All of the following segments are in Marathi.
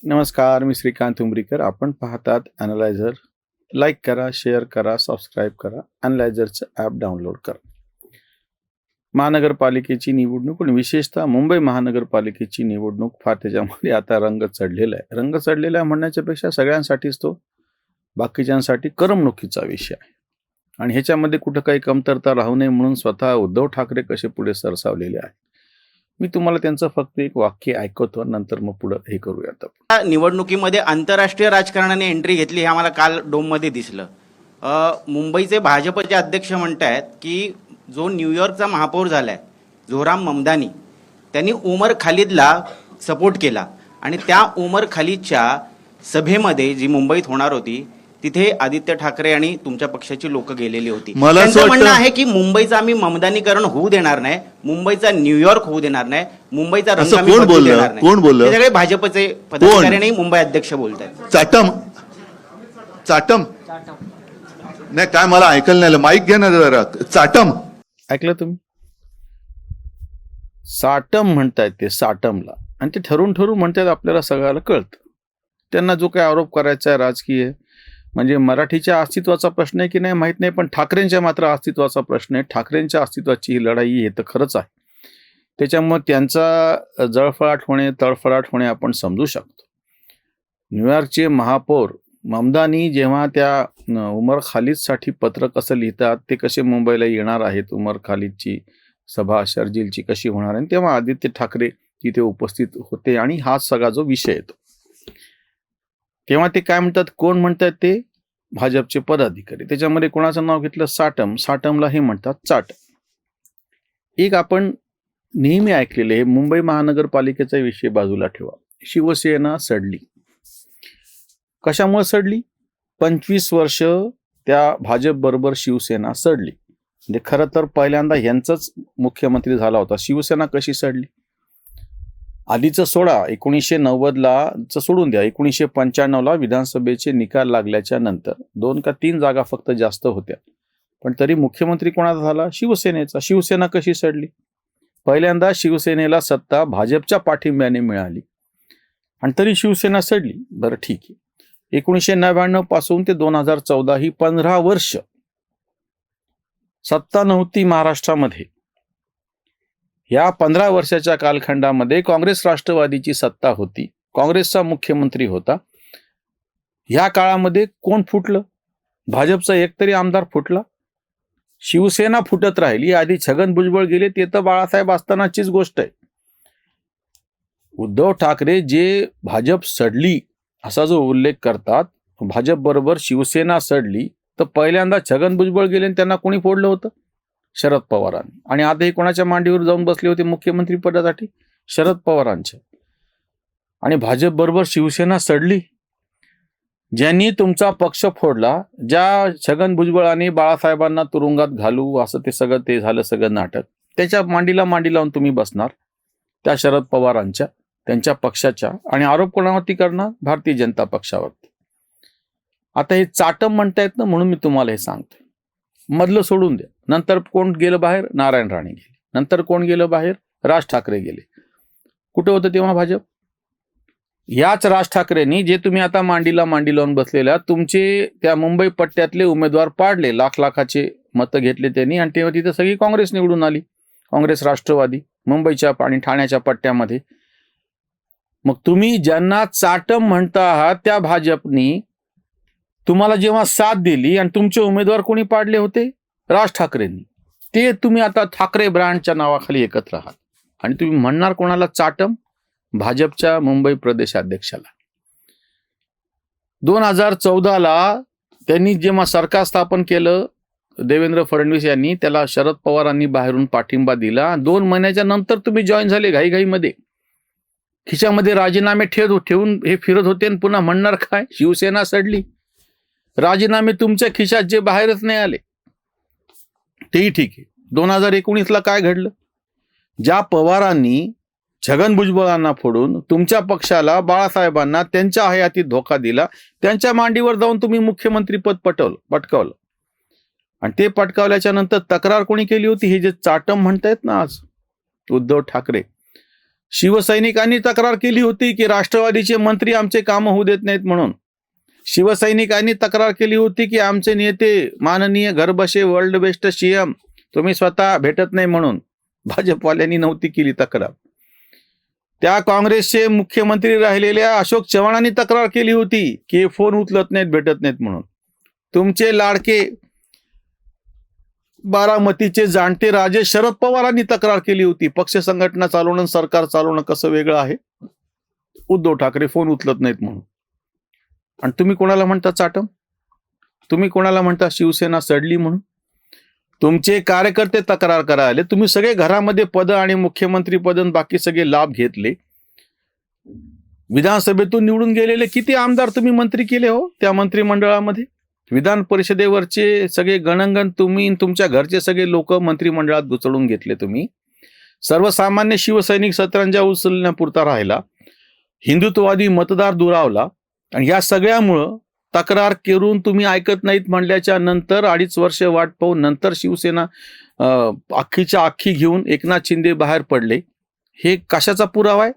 नमस्कार, मी श्रीकांत उमरीकर. आपण पाहतात ॲनालायझर. लाईक करा, शेअर करा, सबस्क्राईब करा. ॲनालायझरचं ॲप डाउनलोड करा. महानगरपालिकेची निवडणूक आणि विशेषतः मुंबई महानगरपालिकेची निवडणूक फार त्याच्यामध्ये आता रंग चढलेला आहे. रंग चढलेला आहे म्हणण्याच्या पेक्षा सगळ्यांसाठीच तो बाकीच्यांसाठी करमणुकीचा विषय आहे. आणि ह्याच्यामध्ये कुठं काही कमतरता राहू नये म्हणून स्वतः उद्धव ठाकरे कसे पुढे सरसावलेले आहेत. मी तुम्हाला त्यांचं फक्त एक वाक्य ऐकवतो, नंतर मग पुढं हे करूयात आपण. निवडणुकीमध्ये आंतरराष्ट्रीय राजकारणाने एंट्री घेतली हे आम्हाला काल डोममध्ये दिसलं. मुंबईचे भाजपचे अध्यक्ष म्हणतायत की जो न्यूयॉर्कचा महापौर झालाय झोराम ममदानी, त्यांनी उमर खालिदला सपोर्ट केला आणि त्या उमर खालिदच्या सभेमध्ये जी मुंबईत होणार होती तिथे आदित्य ठाकरे आणि तुमच्या पक्षाची लोक गेलेली होती. त्यांचं म्हणणं आहे की मुंबईचं आम्ही ममदानीकरण होऊ देणार नाही, मुंबईचा न्यूयॉर्क होऊ देणार नाही, मुंबईचा रंग आम्ही बदलू देणार नाही. कोण बोललं? हे सगळे भाजपचे पदाधिकारी आणि मुंबई अध्यक्ष बोलतायत. चाटम चाटम नाही काय, मला ऐकायला नाही आलं. माईक घ्या ना जरा. चाटम ऐकलं तुम्ही? साटम म्हणतायत ते, साटमला. आणि ते ठरून ठरून म्हणतात, आपल्याला सगळ्याला कळतं. त्यांना जो काही आरोप करायचा आहे राजकीय, म्हणजे मराठीच्या अस्तित्वाचा प्रश्न आहे की नाही माहीत नाही, पण ठाकरेंच्या मात्र अस्तित्वाचा प्रश्न आहे. ठाकरेंच्या अस्तित्वाची ही लढाई हे तर खरंच आहे. त्याच्यामुळे त्यांचा जळफळाट होणे, तळफळाट होणे आपण समजू शकतो. न्यूयॉर्कचे महापौर ममदानी जेव्हा त्या उमर खालिदसाठी पत्र कसं लिहितात, ते कसे मुंबईला येणार आहेत, उमर खालिदची सभा शर्जीलची कशी होणार आहे, तेव्हा आदित्य ठाकरे तिथे उपस्थित होते आणि हा सगळा जो विषय येतो तेव्हा ते काय म्हणतात, कोण म्हणतात ते भाजपचे पदाधिकारी. त्याच्यामध्ये कोणाचं नाव घेतलं? साटम. साटमला हे म्हणतात चाट. एक आपण नेहमी ऐकलेले हे मुंबई महानगरपालिकेचा विषय बाजूला ठेवा. शिवसेना सडली. कशामुळे सडली? 25 वर्ष त्या भाजप बरोबर शिवसेना सडली. म्हणजे खरं तर पहिल्यांदा यांचाच मुख्यमंत्री झाला होता. शिवसेना कशी सडली? आधीचं सोडा, 1990ला सोडून द्या, 1995ला विधानसभेचे निकाल लागल्याच्या नंतर 2 का 3 जागा फक्त जास्त होत्या, पण तरी मुख्यमंत्री कोणाचा झाला? शिवसेनेचा. शिवसेना कशी सडली? पहिल्यांदा शिवसेनेला सत्ता भाजपच्या पाठिंब्याने मिळाली आणि तरी शिवसेना सडली. बरं ठीक आहे. 1999 पासून ते 2014 ही 15 वर्ष सत्ता नव्हती महाराष्ट्रामध्ये. या 15 वर्षाच्या कालखंडामध्ये काँग्रेस राष्ट्रवादीची सत्ता होती, काँग्रेसचा मुख्यमंत्री होता. ह्या काळामध्ये कोण फुटलं? भाजपचा एकतरी आमदार फुटला? शिवसेना फुटत राहिली. आधी छगन भुजबळ गेले, ते तर बाळासाहेब असतानाचीच गोष्ट आहे. उद्धव ठाकरे जे भाजप सडली असा जो उल्लेख करतात, भाजप बरोबर शिवसेना सडली, तर पहिल्यांदा छगन भुजबळ गेले आणि त्यांना कोणी फोडलं होतं? शरद पवारांनी. आणि आता हे कोणाच्या मांडीवर जाऊन बसले होते मुख्यमंत्री पदासाठी? शरद पवारांच्या. आणि भाजप बरोबर शिवसेना सडली. ज्यांनी तुमचा पक्ष फोडला, ज्या छगन भुजबळांनी बाळासाहेबांना तुरुंगात घालू असं ते झालं सगळं नाटक, त्याच्या मांडीला मांडी लावून तुम्ही बसणार, त्या शरद पवारांच्या, त्यांच्या पक्षाच्या. आणि आरोप कोणावरती करणार? भारतीय जनता पक्षावरती. आता हे चाटम म्हणतायत ना, म्हणून मी तुम्हाला हे सांगतोय. मधलं सोडून द्या. नंतर कोण गेलं बाहेर? नारायण राणे गेले. नंतर कोण गेलं बाहेर? राज ठाकरे गेले. कुठे होतं तेव्हा भाजप? याच राज ठाकरेंनी, जे तुम्ही आता मांडीला मांडी लावून बसलेल्या, तुमचे त्या मुंबई पट्ट्यातले उमेदवार पाडले, लाखाचे मतं घेतले त्यांनी, आणि तेव्हा तिथे सगळी काँग्रेस निवडून आली. काँग्रेस राष्ट्रवादी मुंबईच्या आणि ठाण्याच्या पट्ट्यामध्ये. मग तुम्ही ज्यांना चाटम म्हणता आहात त्या भाजपनी तुम्हाला जेव्हा साथ दिली आणि तुमचे उमेदवार कोणी पाडले होते? राज ठाकरेंनी. ते तुम्ही आता ठाकरे ब्रँडच्या नावाखाली एकत्र आहात आणि तुम्ही म्हणणार कोणाला चाटम? भाजपच्या मुंबई प्रदेशाध्यक्षाला. 2014ला त्यांनी जेव्हा सरकार स्थापन केलं देवेंद्र फडणवीस यांनी, त्याला शरद पवारांनी बाहेरून पाठिंबा दिला. 2 महिन्याच्या नंतर तुम्ही जॉईन झाले घाईघाईमध्ये. खिशामध्ये राजीनामे ठेवून हे फिरत होते आणि पुन्हा म्हणणार काय? शिवसेना सडली. राजीनामे तुमच्या खिशात जे बाहेरच नाही आले तेही ठीक आहे. 2019ला काय घडलं? ज्या पवारांनी छगन भुजबळांना फोडून तुमच्या पक्षाला, बाळासाहेबांना त्यांच्या हयातीत धोका दिला, त्यांच्या मांडीवर जाऊन तुम्ही मुख्यमंत्रीपद पटकावलं. आणि ते पटकावल्याच्या नंतर तक्रार कोणी केली होती? हे जे चाटम म्हणतायत ना आज उद्धव ठाकरे, शिवसैनिकांनी तक्रार केली होती की राष्ट्रवादीचे मंत्री आमचे काम होऊ देत नाहीत म्हणून. शिवसैनिकांनी तक्रार केली होती की आमचे नेते माननीय घरबसे वर्ल्ड बेस्ट सीएम तुम्ही स्वतः भेटत नाही म्हणून. भाजपवाल्यांनी नव्हती केली तक्रार. त्या काँग्रेसचे मुख्यमंत्री राहिलेल्या अशोक चव्हाणांनी तक्रार केली होती की फोन उचलत नाहीत भेटत नाहीत म्हणून. तुमचे लाडके बारामतीचे जाणते राजे शरद पवारांनी तक्रार केली होती. पक्ष संघटना चालवणं सरकार चालवणं कसं वेगळं आहे. उद्धव ठाकरे फोन उचलत नाहीत म्हणून. आणि तुम्ही कोणाला म्हणता चाटम? तुम्ही कोणाला म्हणता शिवसेना सडली म्हणून? तुमचे कार्यकर्ते तक्रार करायला तुम्ही सगळे घरामध्ये पद आणि मुख्यमंत्री पद आणि बाकी सगळे लाभ घेतले. विधानसभेतून निवडून गेलेले किती आमदार तुम्ही मंत्री केले हो त्या मंत्रिमंडळामध्ये. विधान परिषदेवरचे सगळे गणंगण तुम्ही तुमच्या घरचे सगळे लोक मंत्रिमंडळात घुसळून घेतले तुम्ही. सर्वसामान्य शिवसैनिक सतरंजा उचलण्यापुरता राहिला. हिंदुत्ववादी मतदार दुरावला. आणि या सगळ्यामुळं तक्रार करून तुम्ही ऐकत नाहीत म्हणल्याच्या नंतर 2.5 वर्ष वाट पाहून नंतर शिवसेना अख्खीच्या अख्खी घेऊन एकनाथ शिंदे बाहेर पडले. हे कशाचा पुरावा आहे?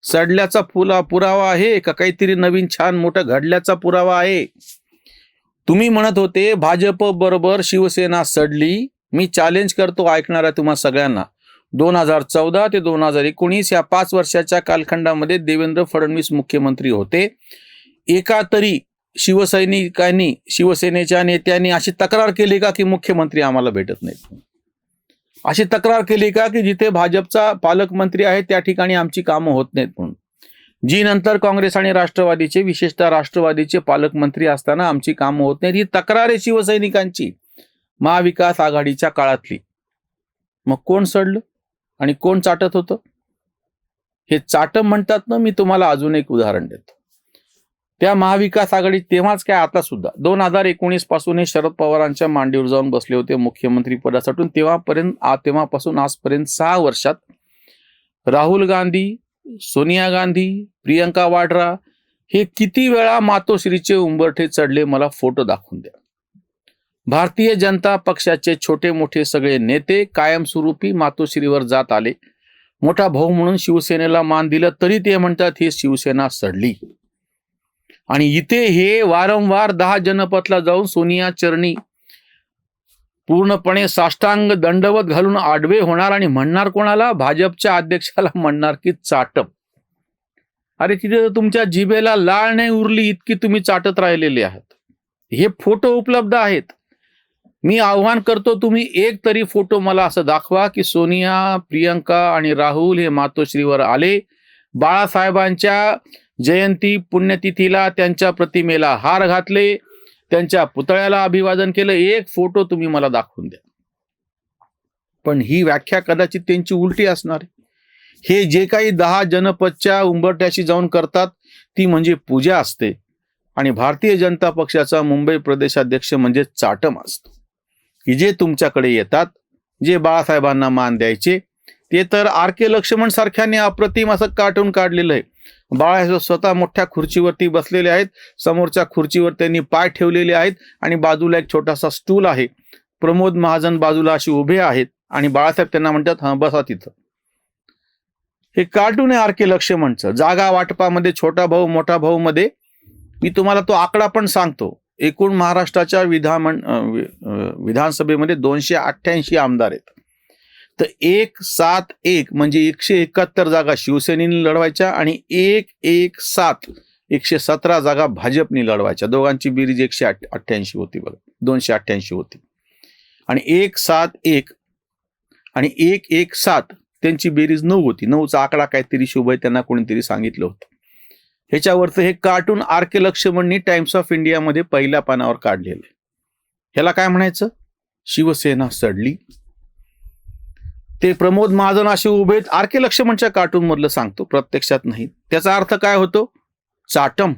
सडल्याचा पुरावा आहे का काहीतरी नवीन छान मोठं घडल्याचा पुरावा आहे? तुम्ही म्हणत होते भाजप बरोबर शिवसेना सडली. मी चॅलेंज करतो ऐकणाऱ्या तुम्हा सगळ्यांना. 2014 ते 2019 या 5 वर्षाच्या कालखंडामध्ये देवेंद्र फडणवीस मुख्यमंत्री होते. एका तरी शिवसैनिकांनी शिवसेनेच्या नेत्यांनी अशी तक्रार केली का की मुख्यमंत्री आम्हाला भेटत नाहीत? अशी तक्रार केली का की जिथे भाजपचा पालकमंत्री आहे त्या ठिकाणी आमची कामं होत नाहीत म्हणून? जी नंतर काँग्रेस आणि राष्ट्रवादीचे विशेषतः राष्ट्रवादीचे पालकमंत्री असताना आमची कामं होत नाहीत ही तक्रार आहे शिवसैनिकांची महाविकास आघाडीच्या काळातली. मग कोण सडलं आणि कोण चाटत होतं? हे चाटम म्हणतात ना. मी तुम्हाला अजून एक उदाहरण देतो. त्या महाविकास आघाडी तेव्हाच काय आता सुद्धा 2019 पासून हे शरद पवारांच्या मांडीवर जाऊन बसले होते मुख्यमंत्री पदासाठी. तेव्हापासून आजपर्यंत 6 वर्षात राहुल गांधी, सोनिया गांधी, प्रियंका वाड्रा हे किती वेळा मातोश्रीचे उंबरठे चढले मला फोटो दाखवून द्या. भारतीय जनता पक्षाचे छोटे मोठे सगळे नेते कायमस्वरूपी मातोश्रीवर जात आले. मोठा भाऊ म्हणून शिवसेनेला मान दिलं तरी ते म्हणतात ही शिवसेना सडली. आणि इथे हे वारंवार 10 जनपथला जाऊन सोनिया चरणी पूर्णपणे साष्टांग दंडवत घालून आडवे होणार आणि म्हणणार कोणाला? भाजपच्या अध्यक्षाला म्हणणार की चाटप. अरे तिथे तुमच्या जिभेला लाळ नाही उरली इतकी तुम्ही चाटत राहिलेले आहात. हे फोटो उपलब्ध आहेत. मी आव्हान करतो तुम्ही एक तरी फोटो मला असं दाखवा की सोनिया, प्रियंका आणि राहुल हे मातोश्रीवर आले. बाळासाहेबांच्या जयंती पुण्यतिथीला त्यांच्या प्रतिमेला हार घातले, त्यांच्या पुतळ्याला अभिवादन केलं. एक फोटो तुम्ही मला दाखवून द्या. पण ही व्याख्या कदाचित त्यांची उलटी असणार आहे. हे जे काही 10 जनपदच्या उंबरठ्याशी जाऊन करतात ती म्हणजे पूजा असते. आणि भारतीय जनता पक्षाचा मुंबई प्रदेशाध्यक्ष म्हणजे चाटम असतो की जे तुमच्याकडे येतात, जे बाळासाहेबांना मान द्यायचे ते तर RK लक्ष्मण सारख्याने अप्रतिम असं कार्टून काढलेलं आहे. बाळासाहेब स्वतः मोठ्या खुर्चीवरती बसलेले आहेत. समोरच्या खुर्चीवर त्यांनी पाय ठेवलेले आहेत आणि बाजूला एक छोटासा स्टूल आहे. प्रमोद महाजन बाजूला असे उभे आहेत आणि बाळासाहेब त्यांना म्हणतात हा बसा तिथं. हे कार्टून आहे RK लक्ष्मणचं. जागा वाटपामध्ये छोटा भाऊ मोठा भाऊ मध्ये मी तुम्हाला तो आकडा पण सांगतो. एकूण महाराष्ट्राच्या विधानसभेमध्ये 288 आमदार आहेत. तर 171 म्हणजे 171 जागा शिवसेनेने लढवायच्या आणि 117 जागा भाजपने लढवायच्या. दोघांची बेरीज 188 होती बघा. 288 होती. आणि 171 आणि 117 त्यांची बेरीज 9 होती. 9चा आकडा काहीतरी शुभ आहे त्यांना कोणीतरी सांगितलं होतं. ह्याच्यावरचं हे कार्टून RK लक्ष्मणनी टाइम्स ऑफ इंडियामध्ये पहिल्या पानावर काढलेलं आहे. ह्याला काय म्हणायचं? शिवसेना सडली. ते प्रमोद महाजन असे उभे RK लक्ष्मणच्या कार्टून मधलं सांगतो, प्रत्यक्षात नाही. त्याचा अर्थ काय होतो? चाटम.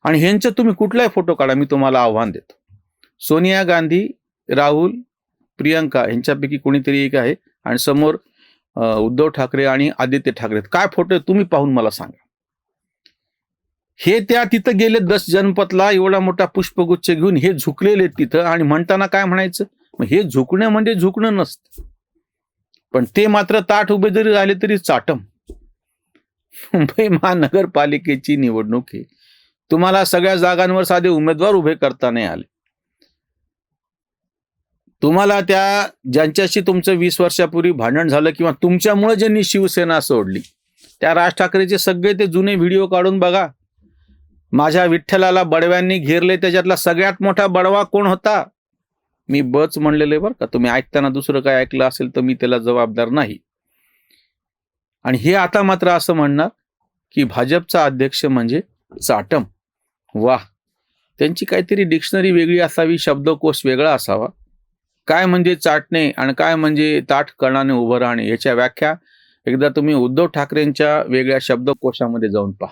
आणि ह्यांचं तुम्ही कुठलाही फोटो काढा, मी तुम्हाला आव्हान देतो. सोनिया गांधी, राहुल, प्रियंका यांच्यापैकी कोणीतरी एक आहे आणि समोर उद्धव ठाकरे आणि आदित्य ठाकरे. काय फोटो तुम्ही पाहून मला सांगा. हे त्या तिथं गेले 10 जनपथला एवढा मोठा पुष्पगुच्छ घेऊन हे झुकलेले तिथं आणि म्हणताना काय म्हणायचं? हे झुकणं म्हणजे झुकणं नसतं. पण ते मात्र ताठ उभे जरी राहिले तरी चाटम. मुंबई महानगरपालिकेची निवडणूक आहे, तुम्हाला सगळ्या जागांवर साधे उमेदवार उभे करता नाही आले. तुम्हाला त्या ज्यांच्याशी तुमचं 20 वर्षापूर्वी भांडण झालं किंवा तुमच्यामुळे ज्यांनी शिवसेना सोडली त्या राज ठाकरेचे सगळे ते जुने व्हिडिओ काढून बघा. माझ्या विठ्ठलाला बडव्यांनी घेरले, त्याच्यातला सगळ्यात मोठा बडवा कोण होता? मी बच म्हणलेलं आहे बरं का. तुम्ही ऐकताना दुसरं काय ऐकलं असेल तर मी त्याला जबाबदार नाही. आणि हे आता मात्र असं म्हणणार की भाजपचा अध्यक्ष म्हणजे चाटम. वाह, त्यांची काहीतरी डिक्शनरी वेगळी असावी, शब्दकोश वेगळा असावा. काय म्हणजे चाटणे आणि काय म्हणजे ताठ कर्णाने उभं राहणे याच्या व्याख्या एकदा तुम्ही उद्धव ठाकरेंच्या वेगळ्या शब्दकोशामध्ये जाऊन पहा.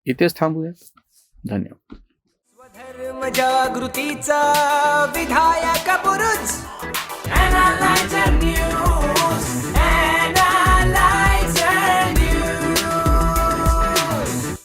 इथेच थांबूया. धन्यवाद. स्वधर्म जागृतीचा विधायक बुरुज